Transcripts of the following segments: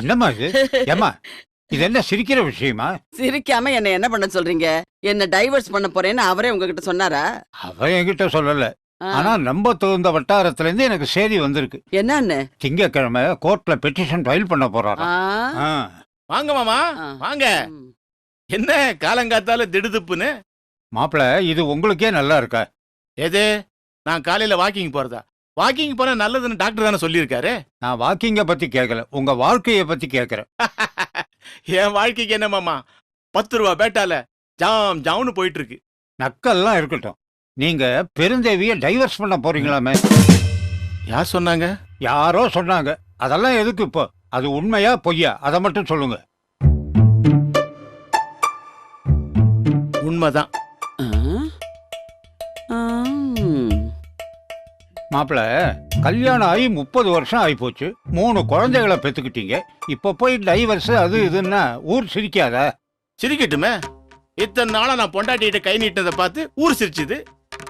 என்னம்மா இது? ஏம்மா, இது என்ன சிரிக்கிற விஷயமா? சிரிக்காம என்ன பண்ண சொல்றீங்க? என்ன டைவர்ஸ் பண்ண போறேன்னு அவரே உங்ககிட்ட சொன்னாரா? அவ என்கிட்ட சொல்லல. ஆ. ஆனா நம்ப தகுந்த வட்டாரத்துல இருந்து எனக்கு செய்தி வந்திருக்கு. என்னன்னு? திங்கக்கிழமை கோர்ட்ல பெட்டிஷன் ஃபைல் பண்ண ஆ. போறாராம். ஆ. வாங்க மாமா ஆ. வாங்க. ம். என்ன காலங்காத்தால திடுதுப்புன்னு? மாப்பிள, இது உங்களுக்கே நல்லா இருக்கா? எது? நான் காலையில வாக்கிங் போறதா? வாக்கிங் போனா நல்லதுன்னு டாக்டர் தானே சொல்லியிருக்காரு. நான் வாக்கிங்க பத்தி கேட்கல, உங்க வாழ்க்கைய பத்தி கேட்கறேன். என் வாழ்க்கைக்கு என்ன மாமா, 10 ரூபா பேட்டால ஜாம் ஜாம்னு போயிட்டு இருக்கு. நக்கல்லாம் இருக்கட்டும். நீங்க பெருந்தேவிய டைவர்ஸ் பண்ண போறீங்களாமே? யார் சொன்னாங்க? யாரோ சொன்னாங்க. அதெல்லாம் எதுக்கு இப்போ? அது உண்மையா பொய்யா அதை மட்டும் சொல்லுங்க. உண்மைதான். ஆ? ஆம். மாப்பிள, கல்யாணம் ஆகி 30 வருஷம் ஆயிப்போச்சு. 3 குழந்தைகளை பெத்துக்கிட்டீங்க. இப்ப போய் டைவர்ஸ் அது இதுன்னா ஊர் சிரிக்காதா? சிரிக்கட்டுமே. இத்தனை நாளா நான் பொண்டாட்டிகிட்ட கை நீட்டினதை பார்த்து ஊர் சிரிச்சுது.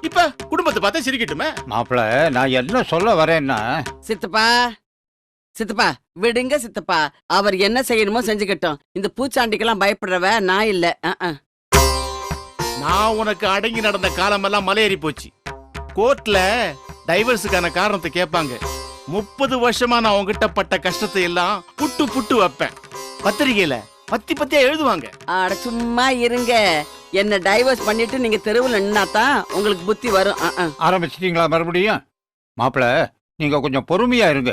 இப்ப குடும்பத்தை பார்த்தா சிரிக்கட்டுமே. மாப்பிள, நான் என்ன சொல்ல வரேன்னா, சித்தப்பா சித்தப்பா விடுங்க சித்தப்பா. அவர் என்ன செய்யணுமோ செஞ்சுக்கட்டும். இந்த பூச்சாண்டிக்கெல்லாம் பயப்படுறவ நான் இல்ல. நான் உனக்கு அடங்கி நடந்த காலமெல்லாம் மலையேறி போச்சு. கோர்ட்ல டைவர்ஸுக்கான காரணத்தை கேட்பாங்க. 30 வருஷமா நான் உங்ககிட்ட பட்ட கஷ்டத்தை எல்லாம் புட்டு புட்டு வைப்பேன். பத்திரிகையில பத்தி பத்தியா எழுதுவாங்க. அட சும்மா இருங்க. என்ன டைவர்ஸ் பண்ணிட்டு நீங்க தெருவுல நின்னாதான் உங்களுக்கு புத்தி வரும். ஆரம்பிச்சிட்டீங்களா மறுபடியும்? மாப்பிள, நீங்க கொஞ்சம் பொறுமையா இருங்க.